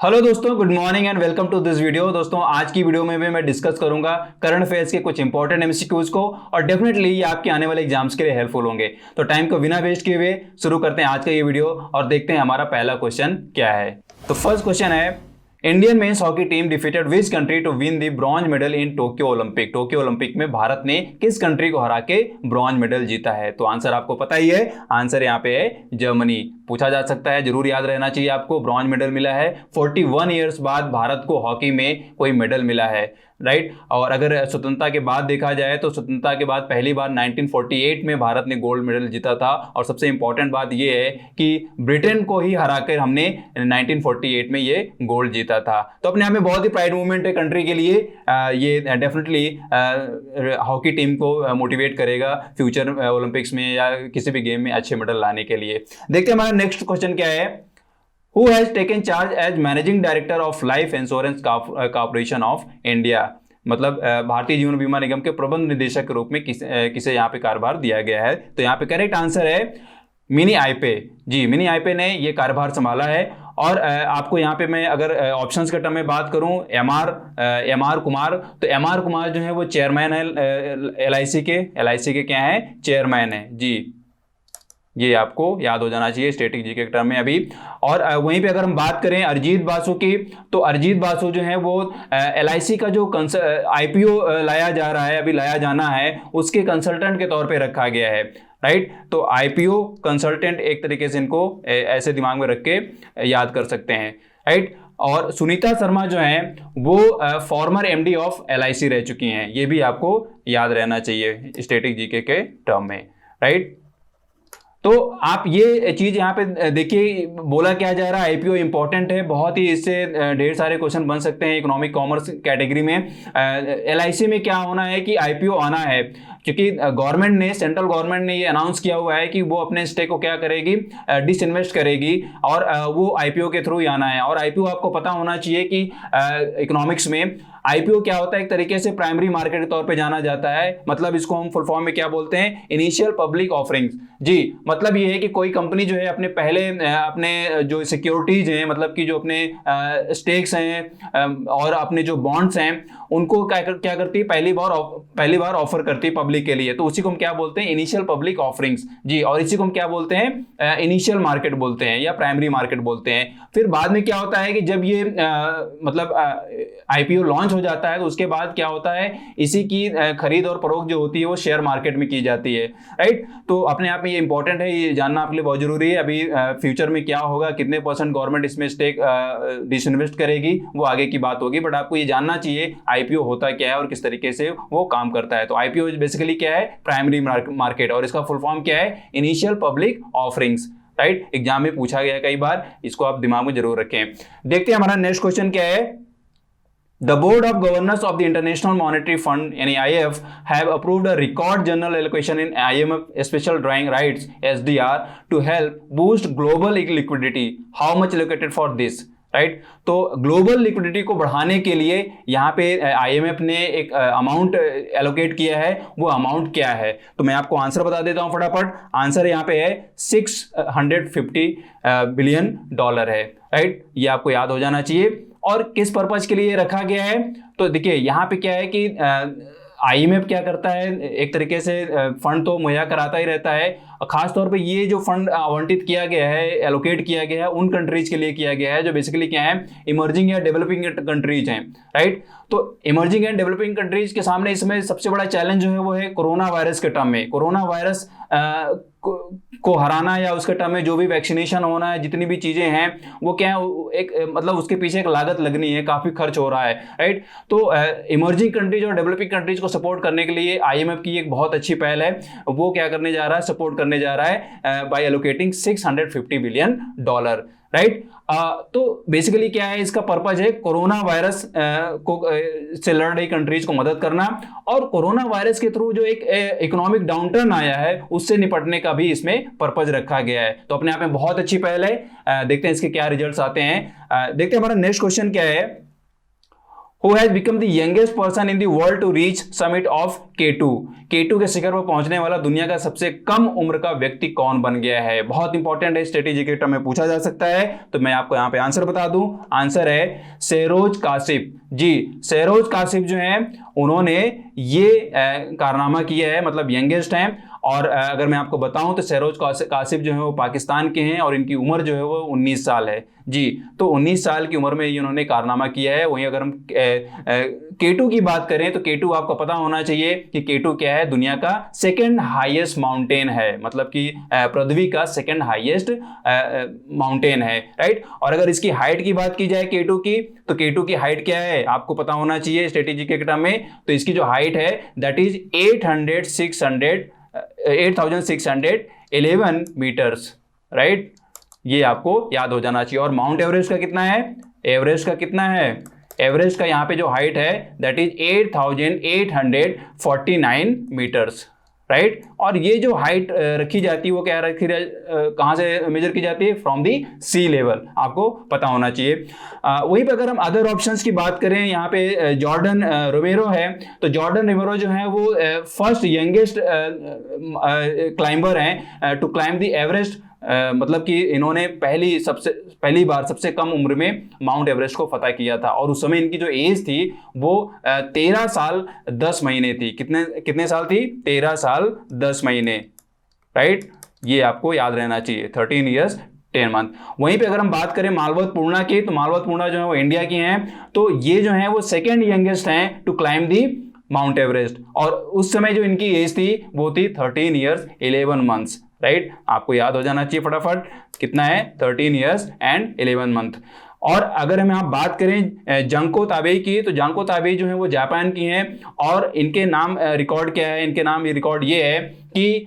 Hello दोस्तों, good morning and welcome to this video. दोस्तों, आज की वीडियो में भी मैं डिस्कस करूंगा करंट अफेयर्स के कुछ इंपॉर्टेंट एमसीक्यूज को और डेफिनेटली ये आपके आने वाले एग्जाम्स के लिए हेल्पफुल होंगे। तो टाइम को बिना वेस्ट किए हुए शुरू करते हैं आज का ये वीडियो और देखते हैं हमारा पहला क्वेश्चन क्या है। तो फर्स्ट क्वेश्चन है, Indian men's hockey team defeated which country to win the bronze medal in Tokyo Olympic. Tokyo Olympic में भारत ने किस कंट्री को हरा के ब्रॉन्ज मेडल जीता है? तो आंसर आपको पता ही है, आंसर यहाँ पे है जर्मनी। पूछा जा सकता है, जरूर याद रहना चाहिए आपको। ब्रॉन्ज मेडल मिला है, 41 ईयर्स बाद भारत को हॉकी में कोई मेडल मिला है, राइट। और अगर स्वतंत्रता के बाद देखा जाए तो स्वतंत्रता के बाद पहली बार 1948 में भारत ने गोल्ड मेडल जीता था। और सबसे इंपॉर्टेंट बात यह है कि ब्रिटेन को ही हराकर हमने 1948 में ये गोल्ड जीता था। तो अपने आप में बहुत ही प्राइड मूवमेंट है कंट्री के लिए। ये डेफिनेटली हॉकी टीम को मोटिवेट करेगा फ्यूचर ओलंपिक्स में या किसी भी गेम में अच्छे मेडल लाने के लिए। देखते हैं हमारा नेक्स्ट क्वेश्चन क्या है। Who has taken charge as managing director of Life Insurance Corporation of India? मतलब भारतीय जीवन बीमा निगम के प्रबंध निदेशक के रूप में किसे यहाँ पे कार्यभार दिया गया है? तो यहाँ पे करेक्ट आंसर है मिनी आईपे। जी, मिनी आईपे ने ये कार्यभार संभाला है। और आपको यहाँ पे मैं अगर ऑप्शंस के टर्म में बात करूं, एम आर कुमार, तो एम आर कुमार जो है वो चेयरमैन है एलआईसी के क्या है? चेयरमैन है जी। ये आपको याद हो जाना चाहिए स्टैटिक जीके के टर्म में अभी। और वहीं पे अगर हम बात करें अरिजीत बासु की, तो अरिजीत बासु जो है वो एलआईसी का जो आईपीओ लाया जा रहा है, अभी लाया जाना है, उसके कंसल्टेंट के तौर पे रखा गया है, राइट। तो आईपीओ कंसल्टेंट एक तरीके से इनको ऐसे दिमाग में रख के याद कर सकते हैं, राइट। और सुनीता शर्मा जो है वो फॉर्मर एमडी ऑफ एलआईसी रह चुकी हैं। ये भी आपको याद रहना चाहिए स्टैटिक जीके के टर्म में, राइट। तो आप ये चीज यहाँ पे देखिए, बोला क्या जा रहा है, आईपीओ इंपॉर्टेंट है बहुत ही। इससे ढेर सारे क्वेश्चन बन सकते हैं इकोनॉमिक कॉमर्स कैटेगरी में। एलआईसी में क्या होना है कि आईपीओ आना है, क्योंकि गवर्नमेंट ने, सेंट्रल गवर्नमेंट ने ये अनाउंस किया हुआ है कि वो अपने स्टेक को क्या करेगी, डिसइन्वेस्ट करेगी और वो आईपीओ के थ्रू ही आना है। और आईपीओ आपको पता होना चाहिए कि इकोनॉमिक्स में आईपीओ क्या होता है, एक तरीके से प्राइमरी मार्केट के तौर पे जाना जाता है। मतलब इसको हम फुल फॉर्म में क्या बोलते हैं? Initial public offerings. जी, मतलब ये है कि कोई कंपनी जो है अपने जो सिक्योरिटीज हैं, मतलब कि जो अपने स्टेक्स हैं और अपने जो बॉन्ड्स हैं, उनको क्या करती है, पहली बार ऑफर करती है पब्लिक के लिए। तो उसी को हम क्या बोलते हैं? इनिशियल पब्लिक ऑफरिंग्स जी। और इसी को हम क्या बोलते हैं? इनिशियल मार्केट बोलते हैं या प्राइमरी मार्केट बोलते हैं। फिर बाद में क्या होता है कि जब ये मतलब आईपीओ लॉन्च हो जाता है तो उसके बाद क्या होता है, इसी की खरीद और फरोख्त जो होती है वो शेयर मार्केट में की जाती है, राइट। तो अपने आप में ये इंपॉर्टेंट है, ये जानना आपके लिए बहुत जरूरी है। अभी फ्यूचर में क्या होगा, कितने % गवर्नमेंट इसमें स्टेक डिसइन्वेस्ट करेगी, वो आगे की बात होगी। बट आपको ये जानना चाहिए आईपीओ होता क्या है और किस तरीके से वो काम करता है। तो आईपीओ बेसिकली क्या है? प्राइमरी मार्केट, और इसका फुल फॉर्म क्या है? Initial public offerings, right. Exam में पूछा गया कई बार, इसको आप दिमाग में जरूर रखें। देखते हैं हमारा नेक्स्ट क्वेश्चन क्या है। The Board of Governors of the International Monetary Fund (IMF) have approved a record general allocation in IMF Special Drawing Rights (SDR) to help boost global liquidity. How much allocated for this? Right. तो global liquidity को बढ़ाने के लिए यहाँ पे IMF ने एक amount allocate किया है। वो अमाउंट क्या है? तो मैं आपको आंसर बता देता हूँ फटाफट। आंसर यहाँ पे है $650 बिलियन है, राइट। ये आपको याद हो जाना चाहिए। और किस पर्पज के लिए रखा गया है? तो देखिए यहाँ पे क्या है कि आईएमएफ क्या करता है, एक तरीके से फंड तो मुहैया कराता ही रहता है। खास तौर पे ये जो फंड आवंटित किया गया है, एलोकेट किया गया है, उन कंट्रीज के लिए किया गया है जो बेसिकली क्या है, इमर्जिंग या डेवलपिंग कंट्रीज हैं, राइट। तो इमर्जिंग एंड डेवलपिंग कंट्रीज के सामने इसमें सबसे बड़ा चैलेंज जो है वो है कोरोना वायरस के टर्म में। कोरोना वायरस को हराना या उसके टर्म में जो भी वैक्सीनेशन होना है, जितनी भी चीजें हैं, वो क्या है, एक मतलब उसके पीछे एक लागत लगनी है, काफी खर्च हो रहा है, राइट। तो इमर्जिंग कंट्रीज और डेवलपिंग कंट्रीज को सपोर्ट करने के लिए आईएमएफ की एक बहुत अच्छी पहल है। वो क्या करने जा रहा है? सपोर्ट करने जा रहा है बाय एलोकेटिंग $650 बिलियन, राइट। तो बेसिकली क्या है, इसका पर्पज है कोरोना वायरस से लड़ रही कंट्रीज को मदद करना, और कोरोना वायरस के थ्रू जो एक इकोनॉमिक डाउनटर्न आया है उससे निपटने का भी इसमें पर्पज रखा गया है। तो अपने आप में बहुत अच्छी पहल है। देखते हैं इसके क्या रिजल्ट्स आते हैं। देखते हैं हमारा नेक्स्ट क्वेश्चन क्या है। Who has become the youngest person in the world to reach summit of K2? K2 के शिखर पर पहुंचने वाला दुनिया का सबसे कम उम्र का व्यक्ति कौन बन गया है? बहुत इंपॉर्टेंट है, स्ट्रेटेजी के टर्म में पूछा जा सकता है। तो मैं आपको यहाँ पे आंसर बता दूं, आंसर है शेरोज कासिफ जी। शेरोज कासिफ जो है उन्होंने ये कारनामा किया है, मतलब यंगेस्ट हैं। और अगर मैं आपको बताऊं तो शेरोज कासिफ जो है वो पाकिस्तान के हैं और इनकी उम्र जो है वो 19 साल है जी। तो 19 साल की उम्र में इन्होंने कारनामा किया है। वहीं अगर हम K2 की बात करें तो K2 आपको पता होना चाहिए कि K2 क्या है, दुनिया का सेकंड हाईएस्ट माउंटेन है, मतलब कि पृथ्वी का सेकंड हाईएस्ट माउंटेन है, राइट। और अगर इसकी हाइट की बात की जाए K2 की, तो K2 की हाइट क्या है आपको पता होना चाहिए स्ट्रेटेजी के टर्म में। तो इसकी जो हाइट है दैट इज 8,611 मीटर्स, राइट। ये आपको याद हो जाना चाहिए। और माउंट एवरेस्ट का कितना है, एवरेस्ट का कितना है, एवरेस्ट का यहाँ पे जो हाइट है दैट इज 8,849 मीटर्स, राइट। और ये जो हाइट रखी जाती है वो क्या कहाँ से मेजर की जाती है, फ्रॉम दी सी लेवल, आपको पता होना चाहिए। वहीं पे अगर हम अदर ऑप्शंस की बात करें, यहाँ पे जॉर्डन रोमेरो है। तो जॉर्डन रोमेरो जो है वो फर्स्ट यंगेस्ट क्लाइंबर हैं टू क्लाइंब द एवरेस्ट। मतलब कि इन्होंने पहली बार सबसे कम उम्र में माउंट एवरेस्ट को फतह किया था। और उस समय इनकी जो एज थी वो 13 साल 10 महीने थी। कितने साल थी, 13 साल 10 महीने, राइट। ये आपको याद रहना चाहिए, 13 ईयर्स 10 मंथ। वहीं पे अगर हम बात करें मालवत पूर्णा की, तो मालवत पूर्णा जो है वो इंडिया की हैं। तो ये जो है वो सेकेंड यंगेस्ट हैं to climb the Mount Everest. और उस समय जो इनकी एज थी वो थी 13 ईयर्स 11 मंथ्स, राइट। आपको याद हो जाना चाहिए फटाफट, कितना है, 13 ईयर्स एंड 11 मंथ। और अगर हम यहाँ बात करें जंको ताबेई की, तो जंको ताबेई जो है वो जापान की हैं। और इनके नाम रिकॉर्ड क्या है, इनके नाम रिकॉर्ड ये है कि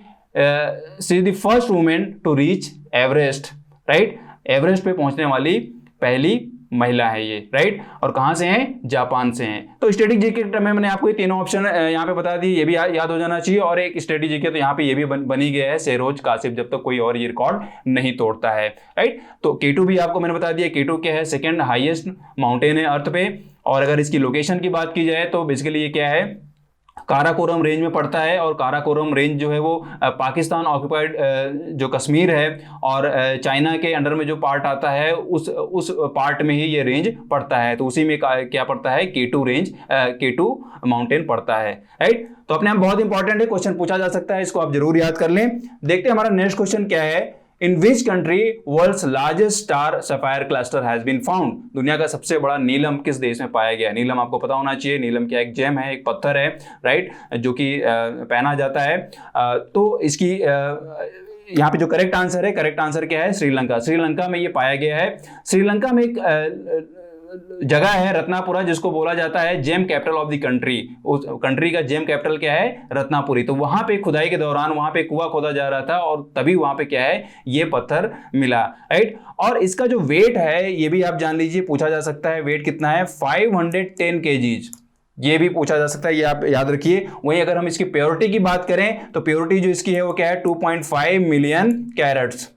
she is the first women to reach Everest, right. Everest पे पहुंचने वाली पहली महिला है ये, राइट। और कहां से हैं, जापान से हैं। तो स्ट्रेटेजी के टर्म में मैंने आपको ये तीनों ऑप्शन यहाँ पे बता दी, ये भी याद हो जाना चाहिए। और एक स्ट्रेटेजी के तो यहाँ पे ये भी बनी गया है, शेरोज कासिफ, जब तक कोई और ये रिकॉर्ड नहीं तोड़ता है, राइट। तो K2 भी आपको मैंने बता दिया, K2 क्या है, सेकेंड हाईएस्ट माउंटेन है अर्थ पे। और अगर इसकी लोकेशन की बात की जाए तो बेसिकली ये क्या है, काराकोरम रेंज में पड़ता है। और काराकोरम रेंज जो है वो पाकिस्तान ऑक्युपाइड जो कश्मीर है और चाइना के अंडर में जो पार्ट आता है उस पार्ट में ही ये रेंज पड़ता है। तो उसी में क्या पड़ता है, K2 रेंज, K2 माउंटेन पड़ता है, राइट। तो अपने आप बहुत इंपॉर्टेंट है, क्वेश्चन पूछा जा सकता है, इसको आप जरूर याद कर लें। देखते हैं हमारा नेक्स्ट क्वेश्चन क्या है। In which country world's largest star sapphire cluster has been found? दुनिया का सबसे बड़ा नीलम किस देश में पाया गया? नीलम आपको पता होना चाहिए, नीलम क्या एक जेम है, एक पत्थर है, राइट, जो कि पहना जाता है। तो इसकी यहाँ पे जो करेक्ट आंसर है, करेक्ट आंसर क्या है, श्रीलंका। श्रीलंका में ये पाया गया है। श्रीलंका में एक जगह है रत्नापुरा, जिसको बोला जाता है gem capital of the country. उस कंट्री का जेम कैपिटल क्या है, रत्नापुरी। तो वहां पे खुदाई के दौरान वहां पे कुआं खोदा जा रहा था और तभी वहां पे क्या है, ये पत्थर मिला, राइट। और इसका जो वेट है ये भी आप जान लीजिए, पूछा जा सकता है, वेट कितना है, 510 kgs, ये भी पूछा जा सकता है, ये आप याद रखिए। वहीं अगर हम इसकी प्योरिटी की बात करें तो प्योरिटी जो इसकी है वो क्या है, 2.5 मिलियन कैरेट्स,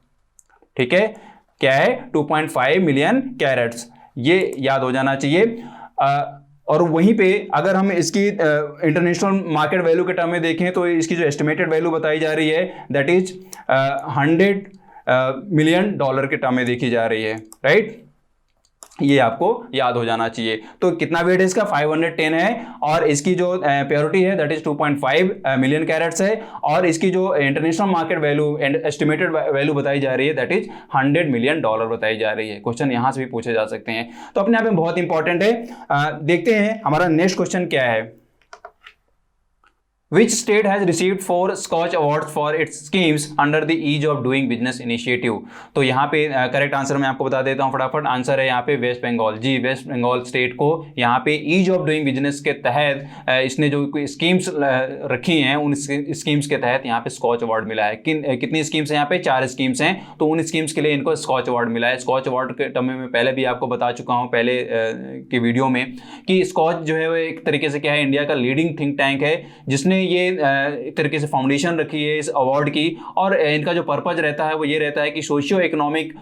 ठीक है, क्या है, 2.5 मिलियन कैरेट्स, ये याद हो जाना चाहिए। और वहीं पे अगर हम इसकी इंटरनेशनल मार्केट वैल्यू के टर्म में देखें तो इसकी जो एस्टिमेटेड वैल्यू बताई जा रही है दैट इज $100 मिलियन के टर्म में देखी जा रही है, राइट। ये आपको याद हो जाना चाहिए। तो कितना वेट है इसका, 510 है। और इसकी जो प्योरिटी है दैट इज 2.5 मिलियन कैरेट्स है। और इसकी जो international market value estimated value बताई जा रही है दैट इज $100 मिलियन बताई जा रही है। क्वेश्चन यहां से भी पूछे जा सकते हैं, तो अपने आप में बहुत इंपॉर्टेंट है। देखते हैं हमारा नेक्स्ट क्वेश्चन क्या है। Which state has received 4 Scotch Awards for its schemes under the Ease of Doing Business Initiative? तो यहाँ पे करेक्ट आंसर मैं आपको बता देता हूँ फटाफट। आंसर है यहाँ पे वेस्ट बंगाल जी। वेस्ट बंगाल स्टेट को यहाँ पे ईज ऑफ डूइंग बिजनेस के तहत इसने जो स्कीम्स रखी हैं उन स्कीम्स के तहत यहाँ पे स्कॉच अवार्ड मिला है। कितनी स्कीम्स हैं यहाँ पे, 4 स्कीम्स हैं। तो उन स्कीम्स के लिए इनको स्कॉच अवार्ड मिला है। स्कॉच अवार्ड के टर्म में मैं पहले भी आपको बता चुका हूँ पहले की वीडियो में कि स्कॉच जो है वो एक तरीके से क्या है, इंडिया का लीडिंग थिंक टैंक है जिसने इन्होंने ये एक तरीके से फाउंडेशन रखी है इस अवार्ड की, और इनका जो पर्पज रहता है वो ये रहता है कि सोशियो इकोनॉमिक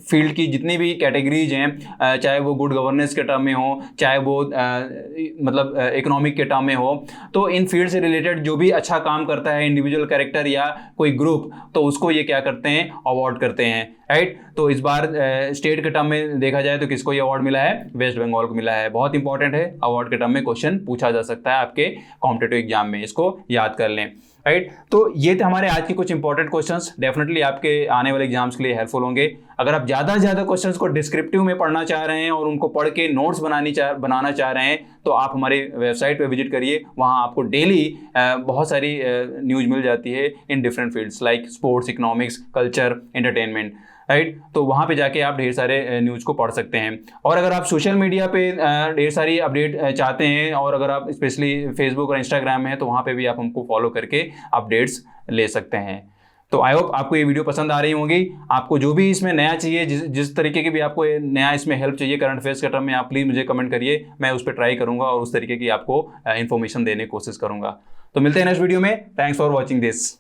फील्ड की जितनी भी कैटेगरीज हैं, चाहे वो गुड गवर्नेंस के टर्म में हो, चाहे वो मतलब इकोनॉमिक के टर्म में हो, तो इन फील्ड से रिलेटेड जो भी अच्छा काम करता है इंडिविजुअल कैरेक्टर या कोई ग्रुप, तो उसको ये क्या करते हैं, अवार्ड करते हैं, राइट। तो इस बार स्टेट के टर्म में देखा जाए तो किसको ये अवार्ड मिला है, वेस्ट बंगाल को मिला है। बहुत इंपॉर्टेंट है, अवार्ड के टर्म में क्वेश्चन पूछा जा सकता है आपके कॉम्पिटिटिव एग्जाम में, इसको याद कर लें, राइट। तो ये थे हमारे आज के कुछ इंपॉर्टेंट क्वेश्चंस, डेफिनेटली आपके आने वाले एग्जाम्स के लिए हेल्पफुल होंगे। अगर आप ज़्यादा से ज़्यादा क्वेश्चंस को डिस्क्रिप्टिव में पढ़ना चाह रहे हैं और उनको पढ़ के नोट्स बनाना चाह रहे हैं, तो आप हमारे वेबसाइट पे विजिट करिए। वहाँ आपको डेली बहुत सारी न्यूज़ मिल जाती है in different fields like sports, economics, culture, entertainment, right. तो वहाँ पे जाके आप ढेर सारे न्यूज़ को पढ़ सकते हैं। और अगर आप सोशल मीडिया पे ढेर सारी अपडेट चाहते हैं, और अगर आप स्पेशली फेसबुक और इंस्टाग्राम में हैं, तो वहाँ पे भी आप हमको फॉलो करके अपडेट्स ले सकते हैं। तो आई होप आपको ये वीडियो पसंद आ रही होंगी। आपको जो भी इसमें नया चाहिए, जिस तरीके की भी आपको नया इसमें हेल्प चाहिए करंट अफेयर्स के टर्म में, आप प्लीज़ मुझे कमेंट करिए, मैं उस पर ट्राई करूँगा और उस तरीके की आपको इन्फॉर्मेशन देने की कोशिश करूँगा। तो मिलते हैं नेक्स्ट वीडियो में। Thanks for watching this.